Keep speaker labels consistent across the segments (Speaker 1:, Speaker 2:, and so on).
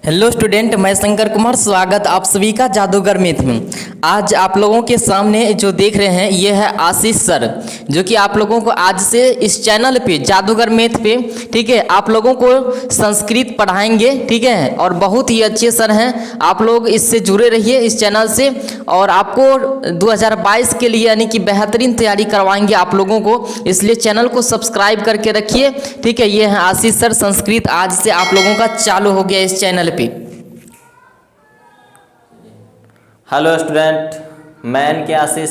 Speaker 1: Hello student, मैं शंकर कुमार। स्वागत आप सभी का जादूगर मैथ में। आज आप लोगों के सामने जो देख रहे हैं ये है आशीष सर, जो कि आप लोगों को आज से इस चैनल पे जादूगर मैथ पे, ठीक है, आप लोगों को संस्कृत पढ़ाएंगे, ठीक है। और बहुत ही अच्छे सर हैं, आप लोग इससे जुड़े रहिए इस चैनल से। और आपको 2022 के लिए यानी कि बेहतरीन तैयारी करवाएंगे आप लोगों को, इसलिए चैनल को सब्सक्राइब करके रखिए, ठीक है। ये है आशीष सर संस्कृत, आज से आप लोगों का चालू हो गया इस चैनल पे।
Speaker 2: हेलो स्टूडेंट, मैं एन.के. आशीष।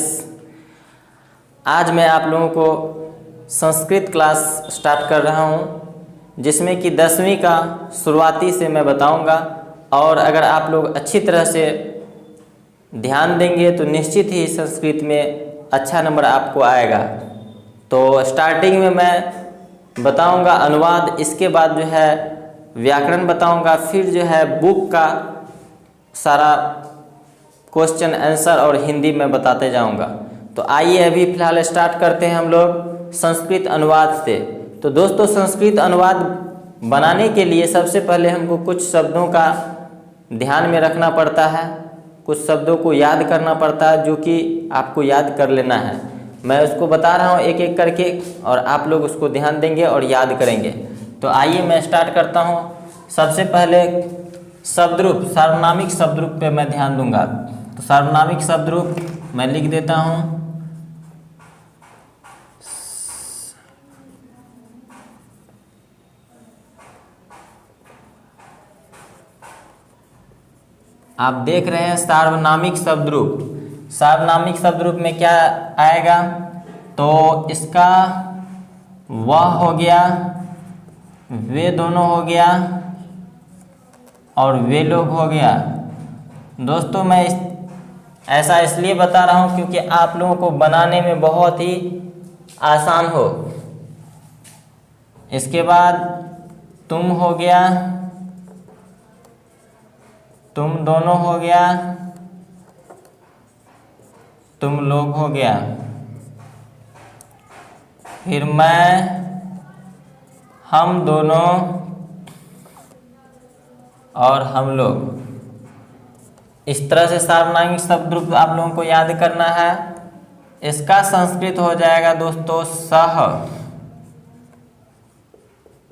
Speaker 2: आज मैं आप लोगों को संस्कृत क्लास स्टार्ट कर रहा हूं, जिसमें कि 10वीं का शुरुआती से मैं बताऊंगा। और अगर आप लोग अच्छी तरह से ध्यान देंगे तो निश्चित ही संस्कृत में अच्छा नंबर आपको आएगा। तो स्टार्टिंग में मैं बताऊंगा अनुवाद, इसके बाद जो है व्याकरण बताऊंगा, फिर जो है बुक का सारा क्वेश्चन आंसर और हिंदी में बताते जाऊंगा। तो आइए अभी फ़िलहाल स्टार्ट करते हैं हम लोग संस्कृत अनुवाद से। तो दोस्तों, संस्कृत अनुवाद बनाने के लिए सबसे पहले हमको कुछ शब्दों का ध्यान में रखना पड़ता है, कुछ शब्दों को याद करना पड़ता है, जो कि आपको याद कर लेना है। मैं उसको बता रहा हूँ एक एक करके, और आप लोग उसको ध्यान देंगे और याद करेंगे। तो आइए मैं स्टार्ट करता हूँ। सबसे पहले शब्दरूप, सार्वनामिक शब्दरूप पे मैं ध्यान दूंगा। तो सार्वनामिक शब्दरूप मैं लिख देता हूँ। आप देख रहे हैं सार्वनामिक शब्दरूप। सार्वनामिक शब्दरूप में क्या आएगा? तो इसका वह हो गया, वे दोनों हो गया, और वे लोग हो गया। दोस्तों, मैं ऐसा इसलिए बता रहा हूँ क्योंकि आप लोगों को बनाने में बहुत ही आसान हो। इसके बाद तुम हो गया, तुम दोनों हो गया, तुम लोग हो गया। फिर मैं, हम दोनों और हम लोग। इस तरह से सार्वनामिक शब्दरूप आप लोगों को याद करना है। इसका संस्कृत हो जाएगा दोस्तों सह,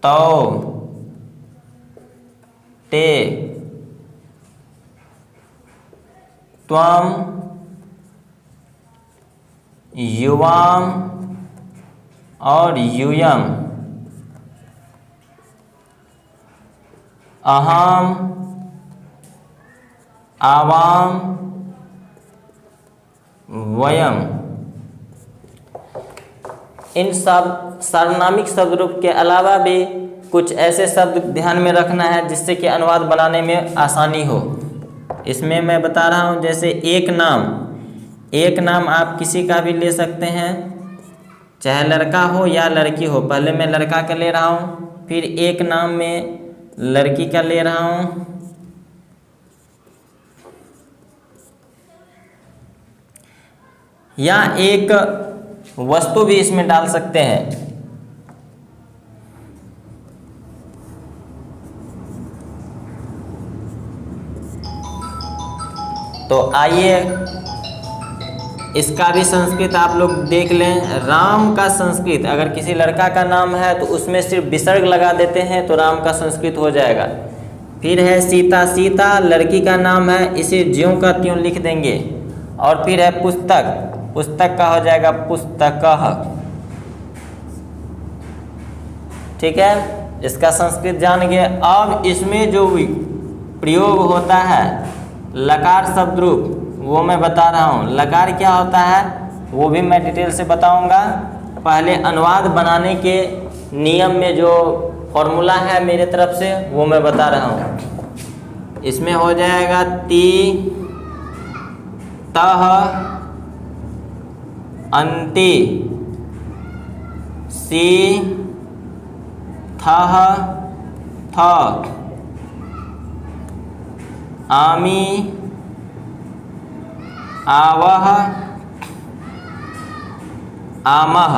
Speaker 2: तौ, ते, त्वं, युवाम और यूयम, अहम, आवाम, वयम। इन सब सार्वनामिक शब्दरूप के अलावा भी कुछ ऐसे शब्द ध्यान में रखना है जिससे कि अनुवाद बनाने में आसानी हो। इसमें मैं बता रहा हूँ, जैसे एक नाम। एक नाम आप किसी का भी ले सकते हैं, चाहे लड़का हो या लड़की हो। पहले मैं लड़का का ले रहा हूँ, फिर एक नाम में लड़की का ले रहा हूँ। या एक वस्तु भी इसमें डाल सकते हैं। तो आइए इसका भी संस्कृत आप लोग देख लें। राम का संस्कृत, अगर किसी लड़का का नाम है तो उसमें सिर्फ विसर्ग लगा देते हैं तो राम का संस्कृत हो जाएगा। फिर है सीता, सीता लड़की का नाम है, इसे ज्यों का त्यों लिख देंगे। और फिर है पुस्तक, पुस्तक का हो जाएगा पुस्तकः। ठीक है, इसका संस्कृत जान गए। अब इसमें जो प्रयोग होता है लकार शब्दरूप, वो मैं बता रहा हूँ। लकार क्या होता है वो भी मैं डिटेल से बताऊंगा। पहले अनुवाद बनाने के नियम में जो फॉर्मूला है मेरे तरफ से वो मैं बता रहा हूँ। इसमें हो जाएगा ती, तह, अंति, सी, थह, थ, आमी, आवह, आमह।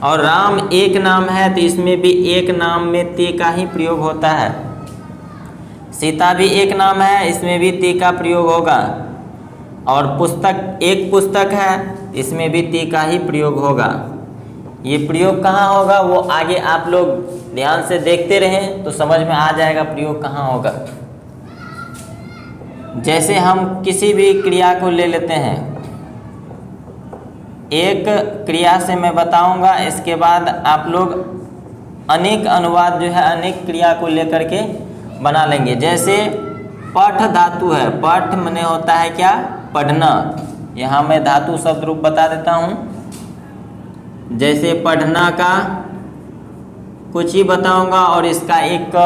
Speaker 2: और राम एक नाम है तो इसमें भी एक नाम में ते का ही प्रयोग होता है। सीता भी एक नाम है, इसमें भी ती का प्रयोग होगा। और पुस्तक एक पुस्तक है, इसमें भी ती का ही प्रयोग होगा। ये प्रयोग कहाँ होगा वो आगे आप लोग ध्यान से देखते रहें तो समझ में आ जाएगा प्रयोग कहाँ होगा। जैसे हम किसी भी क्रिया को ले लेते हैं, एक क्रिया से मैं बताऊंगा, इसके बाद आप लोग अनेक अनुवाद जो है अनेक क्रिया को लेकर के बना लेंगे। जैसे पठ धातु है, पठ माने होता है क्या, पढ़ना। यहाँ मैं धातु शब्द रूप बता देता हूँ। जैसे पढ़ना का कुछ ही बताऊंगा और इसका एक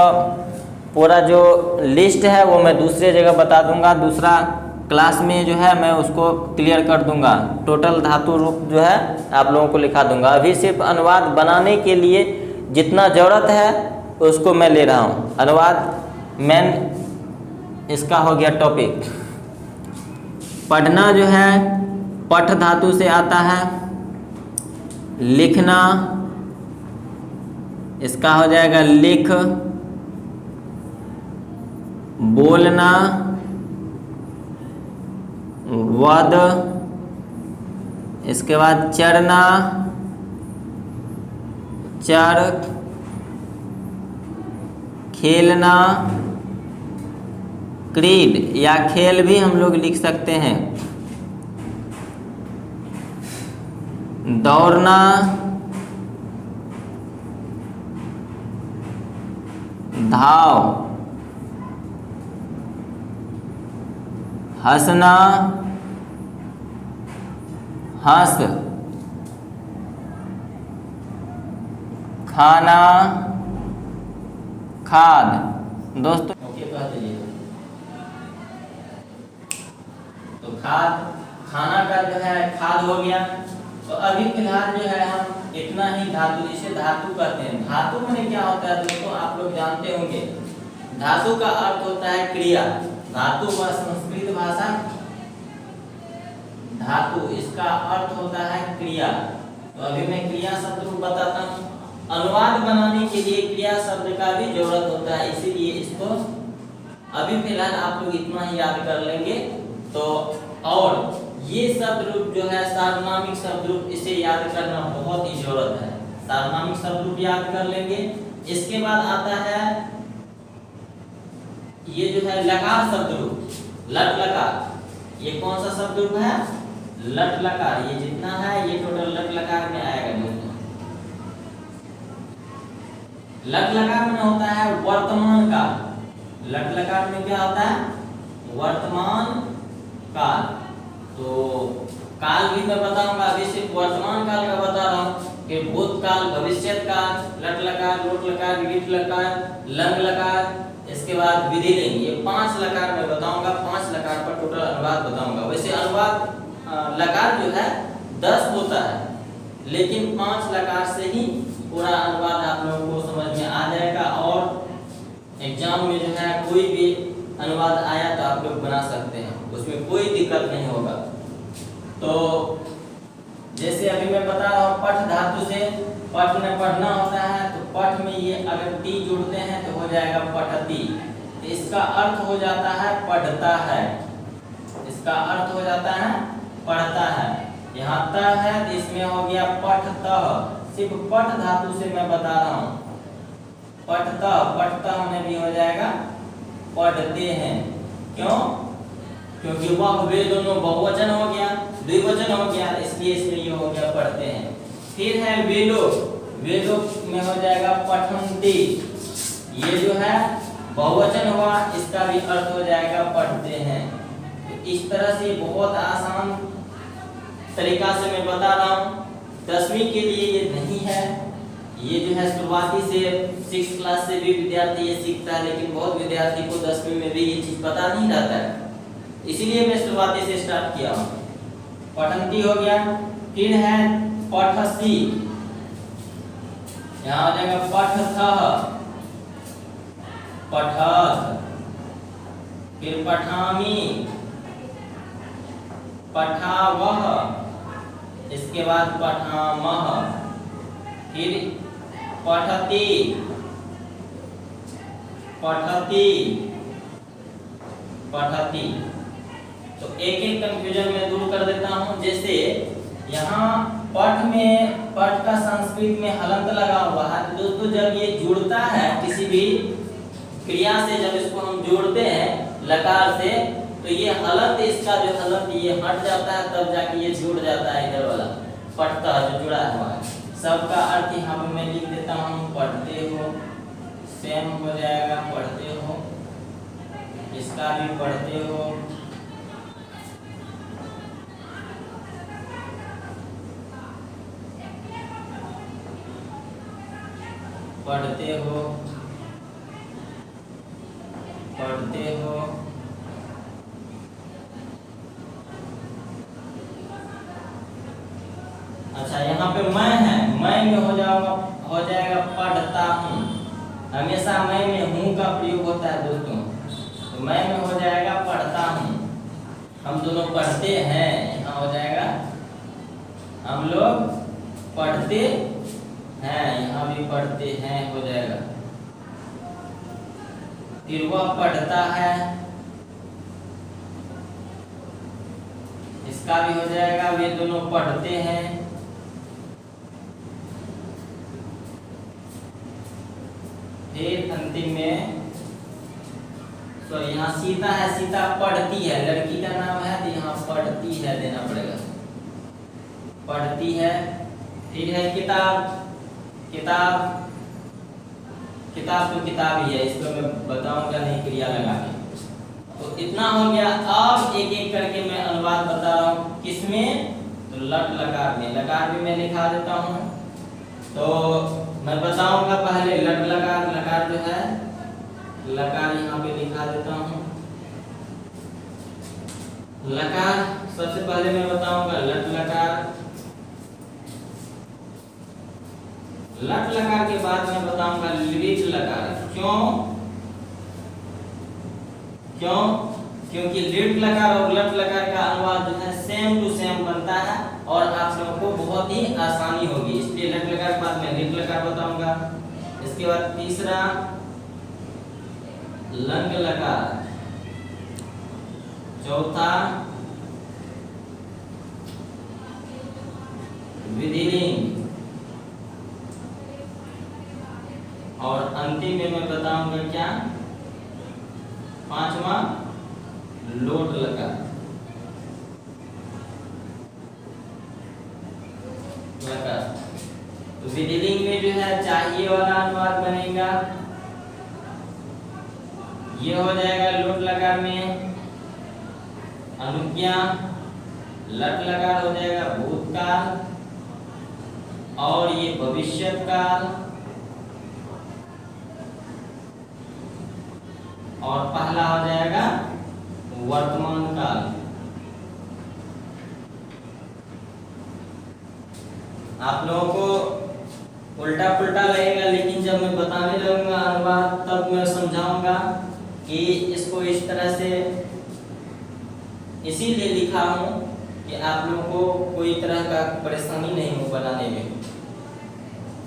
Speaker 2: पूरा जो लिस्ट है वो मैं दूसरे जगह बता दूंगा, दूसरा क्लास में जो है मैं उसको क्लियर कर दूंगा। टोटल धातु रूप जो है आप लोगों को लिखा दूंगा। अभी सिर्फ अनुवाद बनाने के लिए जितना ज़रूरत है उसको मैं ले रहा हूँ। अनुवाद मेन इसका हो गया टॉपिक। पढ़ना जो है पठ धातु से आता है। लिखना इसका हो जाएगा लिख। बोलना वद। इसके बाद चरना चर। खेलना क्रीड या खेल भी हम लोग लिख सकते हैं। दौड़ना धाव। हंसना हंस। खाना खाद। दोस्तों तो खाद, खाना का जो है खाद हो गया। तो अभी फिलहाल जो है हम इतना ही धातु, इसे धातु कहते हैं। धातु में क्या होता है दोस्तों, आप लोग जानते होंगे। धातु का अर्थ होता है क्रिया। धातु व संस्कृत भाषा धातु, इसका अर्थ होता है क्रिया। तो अभी मैं क्रिया शब्द को बताता हूँ। अनुवाद बनाने के लिए क्रिया शब्द का भी जरूरत होता है, इसीलिए इसको अभी फिलहाल आप लोग इतना ही याद कर लेंगे। तो और ये शब्द रूप जो है सार्वनामिक शब्द रूप, इसे याद करना बहुत ही जरूरत है। सार्वनामिक शब्द रूप याद कर लेंगे। इसके बाद आता है ये जो है लकार शब्द रूप। लट लकार, ये कौन सा शब्द रूप है, लट लकार। ये जितना है ये टोटल लट लकार में आएगा दोस्तों। लट लकार में होता है वर्तमान काल। लट लकार में क्या होता है, वर्तमान काल। तो काल भी मैं बताऊंगा, अभी सिर्फ वर्तमान काल का बता रहा हूँ कि भूतकाल, भविष्यत काल, लट लकार, लोट लकार, लिट लकार, लंग लकार, इसके बाद विधि लिंग। ये 5 लकार मैं बताऊंगा। 5 लकार पर टोटल अनुवाद बताऊंगा। वैसे अनुवाद लकार जो है 10 होता है, लेकिन 5 लकार से ही पूरा अनुवाद आप लोगों को समझ में आ जाएगा। और एग्जाम में जो है कोई भी अनुवाद आया तो आप लोग बना सकते हैं, उसमें कोई दिक्कत नहीं होगा। तो जैसे अभी मैं बता रहा हूँ, पठ धातु से पठ में पढ़ना होता है। तो पठ में ये अगर टी जोड़ते हैं तो हो जाएगा पठती। इसका अर्थ हो जाता है पढ़ता है। इसका अर्थ हो जाता है पढ़ता है। यहाँ त है तो इसमें हो गया पठतः। सिर्फ पठ धातु से मैं बता रहा हूँ। पठतः, पठतः में भी हो जाएगा पढ़ते हैं। क्यों? क्योंकि वह वे दोनों बहुवचन हो गया, द्विवचन हो गया, इसलिए इसमें ये हो गया पढ़ते हैं। फिर है वे लोग। वे लोग में हो जाएगा पठन्ति। ये जो है बहुवचन हुआ, इसका भी अर्थ हो जाएगा पढ़ते हैं। तो इस तरह से बहुत आसान तरीका से मैं बता रहा हूँ। 10वीं के लिए ये नहीं है। ये जो है शुरुआती से 6th क्लास से भी विद्यार्थी ये सीखता है, लेकिन बहुत विद्यार्थी को 10वीं में भी ये चीज पता नहीं रहता है, इसीलिए मैं शुरुआती से स्टार्ट किया हूँ। पठन्ति हो गया। फिर है पठसी। यहाँ हो जाएगा पठथः, पठथ। फिर पठामी, पठावह, इसके बाद पठामह। फिर पठति, पठति, पठती। तो एक एक कंफ्यूजन में दूर कर देता हूँ। जैसे यहाँ पठ में, पठ का संस्कृत में हलंत लगा हुआ है। तो दोस्तों जब ये जुड़ता है किसी भी क्रिया से, जब इसको हम जोड़ते हैं लकार से, तो ये हलंत, इसका जो हलंत ये हट जाता है, तब जाके ये जुड़ जाता है इधर वाला पठता जो जुड़ा हुआ है। सबका अर्थ यहाँ पे मैं लिख देता हूँ, पढ़ते हो, सेम हो जाएगा पढ़ते हो, इसका भी पढ़ते हो, पढ़ते हो, पढ़ते हो, अच्छा यहाँ पे मैं है, मैं में हो जाएगा पढ़ता हूँ। हमेशा मैं में हूँ का प्रयोग होता है दोस्तों, तो मैं में हो जाएगा पढ़ता हूँ। हम दोनों पढ़ते हैं, यहाँ हो जाएगा हम लोग पढ़ते हैं, यहाँ भी पढ़ते हैं हो जाएगा। फिर वह पढ़ता है, इसका भी हो जाएगा वे दोनों पढ़ते हैं। फिर अंतिम में तो यहाँ सीता है, सीता पढ़ती है, लड़की का नाम है तो यहाँ पढ़ती है देना पड़ेगा, पढ़ती है। फिर है किताब, किताब, किताब तो किताब ही है, इसको मैं बताऊंगा नहीं क्रिया लगा के। तो इतना हो गया। अब एक एक करके मैं अनुवाद बता रहा हूँ, किसमें, तो लट लकार में। लकार भी मैं लिखा देता हूँ, तो मैं बताऊंगा पहले लट लकार। लकार जो है, लकार यहाँ पे लिखा देता हूँ। लकार सबसे पहले मैं बताऊंगा लट लकार। लट लकार के बाद मैं बताऊंगा लिट लकार। क्यों? क्यों? क्योंकि लिट लकार और लट लकार का अनुवाद जो है सेम टू सेम बनता है और आप लोगों को बहुत ही आसानी होगी, इसलिए लट लकार के बाद मैं लिट लकार बताऊंगा। इसके बाद तीसरा लंग लकार, चौथा विधिलिंग, और अंतिम में मैं बताऊंगा क्या, पांचवा लोट लकार। तो विधिलिंग में जो है चाहिए वाला अनुवाद बनेगा, ये हो जाएगा लोट लकार में अनुज्ञा। लट लकार हो जाएगा भूतकाल, और ये भविष्यत काल, और पहला हो जाएगा वर्तमान काल। आप लोगों को उल्टा पुल्टा लगेगा, लेकिन जब मैं बताने लगूंगा अनुवाद तब मैं समझाऊंगा कि इसको इस तरह से इसीलिए लिखा हूं कि आप लोगों को कोई तरह का परेशानी नहीं हो बनाने में।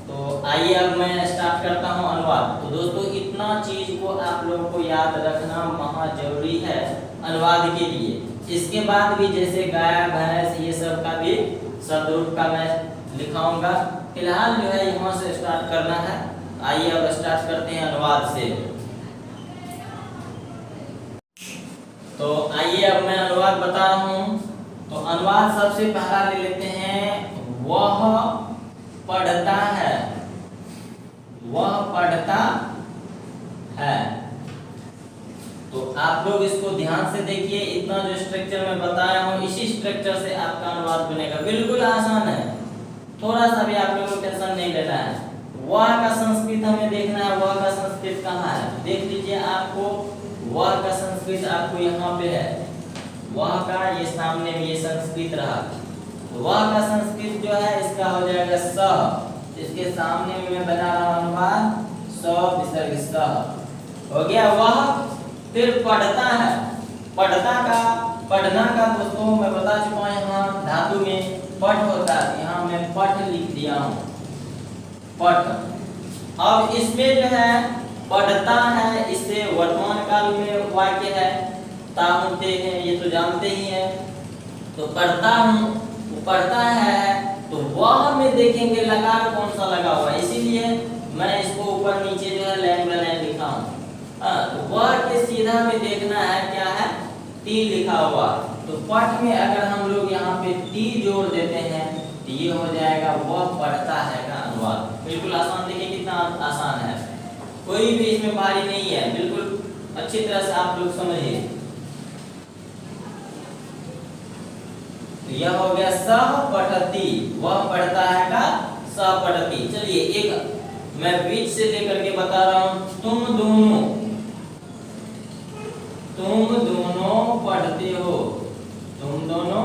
Speaker 2: तो आइए अब मैं स्टार्ट करता हूं अनुवाद। तो दोस्तों इतना चीज को आप लोगों को याद रखना महा जरूरी है अनुवाद के लिए। इसके बाद भी जैसे गाय भैंस ये सब का भी शब्द रूप का मैं लिखाऊंगा। फिलहाल जो है यहाँ से स्टार्ट करना है। आइए अब स्टार्ट करते हैं अनुवाद से। तो आइए अब मैं अनुवाद बता रहा हूँ। तो अनुवाद सबसे पहला ले लेते हैं, वह पढ़ता है, वह पढ़ता है। तो आप लोग इसको ध्यान से देखिए, इतना जो स्ट्रक्चर मैं बताया हूँ इसी स्ट्रक्चर से आपका अनुवाद बनेगा। बिल्कुल आसान है, थोड़ा सा भी आप लोगों को टेंशन नहीं लेना है। वह का संस्कृत हमें देखना है, वह का संस्कृत कहाँ है देख लीजिए। आपको वह का संस्कृत आपको यहाँ पे है, वह का ये सामने में ये संस्कृत रहा। वह का संस्कृत जो है इसका हो जाएगा स, इसके सामने में मैं बना रहा हूँ अनुवाद स विसर्ग स हो गया वह। फिर पढ़ता है, पढ़ता का पढ़ना का दोस्तों मैं बता चुका हूँ, यहाँ धातु में पठ होता है, यहाँ मैं पठ लिख दिया हूँ पठ। अब इसमें जो है पढ़ता है, इससे वर्तमान काल में वाक्य है होते हैं, ये तो जानते ही हैं। तो पढ़ता हूँ, वो पढ़ता है, तो वह में देखेंगे लकार कौन सा लगा हुआ है, इसीलिए मैं इसको ऊपर नीचे जो है लाइन बाय लाइन लिखा हूँ। तो वह के सीधा में देखना है क्या है, टी लिखा हुआ। तो पठ में अगर हम लोग यहाँ पे टी जोड़ देते हैं तो ये हो जाएगा वह पढ़ता है का अनुवाद। बिल्कुल आसान, देखिए कितना आसान है, कोई भी इसमें भारी नहीं है, बिल्कुल अच्छी तरह से आप लोग समझिए। तो यह हो गया सह पठती, वह पढ़ता है का सह पठती। चलिए एक मैं बीच से लेकर के बता रहा हूं, तुम दोनों पढ़ते हो, तुम दोनों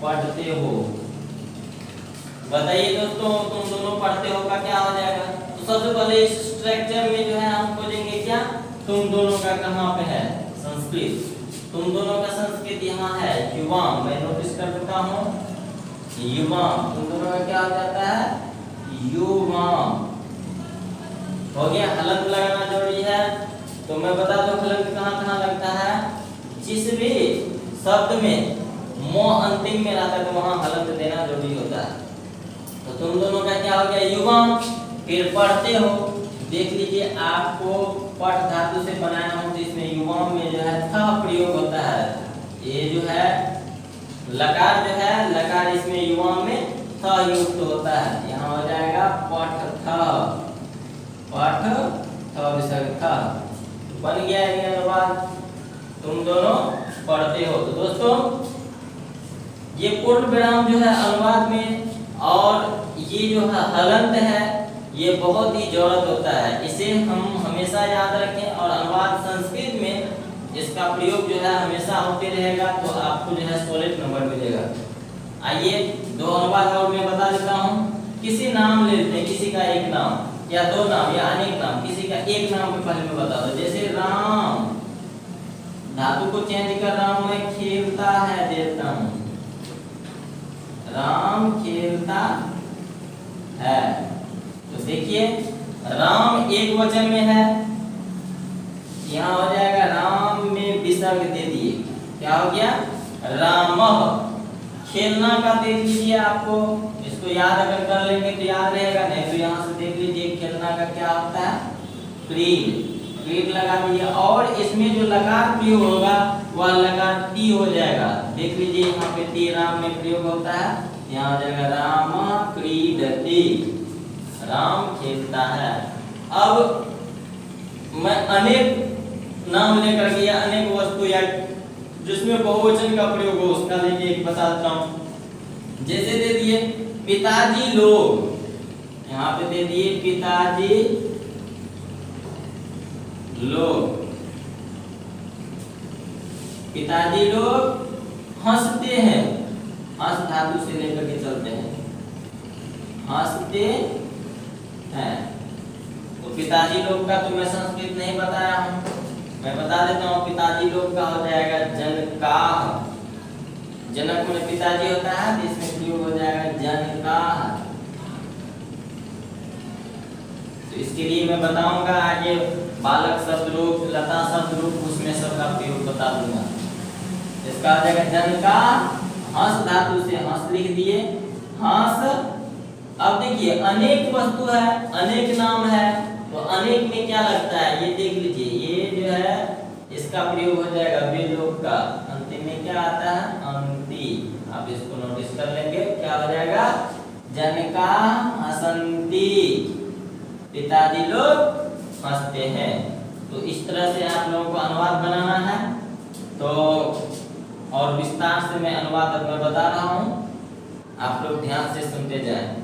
Speaker 2: पढ़ते हो। बताइए दोस्तों, तुम दोनों पढ़ते हो का क्या हो जाएगा? तो सबसे पहले इस स्ट्रक्चर में जो है हम खोजेंगे क्या, तुम दोनों का कहाँ पे है, संस्कृत। तुम दोनों का संस्कृत यहाँ है युवाम, मैं नोटिस कर देता हूँ युवाम। तुम दोनों का क्या हो जाता है, युवाम। हो गया। हलंत लगाना जरूरी है, तो मैं बता दूं हलंत कहाँ कहाँ लगता है। जिस भी शब्द में मो अंतिम में रहता है तो वहाँ हलंत देना जरूरी होता है। तो तुम दोनों का क्या हो गया, युवाम। फिर पढ़ते हो, देख लीजिए आपको पठ धातु से बनाया हूं, तो इसमें युवाम में जो है था प्रयोग होता है। ये जो है लकार जो है, लकार इसमें युवाम में था युक्त होता है। यहाँ हो जाएगा पठ था, पठ था विसर्ग था, बन गया है अनुवाद। तुम दोनों पढ़ते हो। तो दोस्तों ये पूर्ण विराम जो है अनुवाद में, और ये जो है हलंत है, ये बहुत ही जरूरत होता है, इसे हम हमेशा याद रखें। और अनुवाद संस्कृत में इसका प्रयोग जो है हमेशा होते रहेगा, तो आपको जो है 16 नंबर मिलेगा। आइए दो अनुवाद और मैं बता देता हूँ। किसी नाम ले लेते हैं, किसी का एक नाम या दो नाम या अनेक नाम, किसी का एक नाम पे पहले मैं बता दूं। जैसे राम, धातु को चेंज कर रहा हूं मैं, खेलता है देता हूं, राम खेलता है। तो देखिए राम एक वचन में है, यहाँ हो जाएगा राम में विसर्ग दे दिए, क्या हो गया, रामः। खेलना का देख लीजिए, आपको इसको याद अगर कर लेंगे तो याद रहेगा, नहीं तो यहाँ से देख लीजिए खेलना का क्या होता है, क्रीड। क्रीड लगा दिए, और इसमें जो लकार प्रयोग होगा वह लकार टी हो जाएगा। देख लीजिए यहाँ पे टी राम में प्रयोग होता है, यहाँ हो जाएगा राम क्रीडति, राम खेलता है। अब मैं अनेक नाम लेकर के या अनेक वस्तु या जिसमें बहुवचन का प्रयोग हो उसका लेके एक बता देता हूं। जैसे दे दिए पिताजी लोग, यहाँ पे दे दिए पिताजी लोग, पिताजी लोग हंसते हैं, हंस धातु से लेकर के चलते हैं, हंसते हैं। तो पिताजी लोग का तो मैं संस्कृत नहीं बताया हूं, मैं बता देता हूँ। पिताजी लोग का हो जाएगा जनकाः, जनक में पिताजी होता है, तो इसमें प्रयोग हो जाएगा जनकाः। तो इसके लिए मैं बताऊंगा आगे, बालक शब्द रूप, लता शब्द रूप, उसमें सबका प्रयोग बता दूंगा। इसका हो जाएगा जनकाः, हंस धातु से हंस लिख दिए, हंस। अब देखिए अनेक वस्तु है, अनेक नाम है, तो अनेक में क्या लगता है ये देख लीजिए, ये जो है इसका प्रयोग हो जाएगा विलोप का, अंतिम में क्या आता है, अंति। आप इसको नोटिस कर लेंगे, क्या हो जाएगा, जनकाः हसन्ति, पिताजी लोग हंसते हैं। तो इस तरह से आप लोगों को अनुवाद बनाना है। तो और विस्तार से मैं अनुवाद अब मैं बता रहा हूँ, आप लोग ध्यान से सुनते जाएं।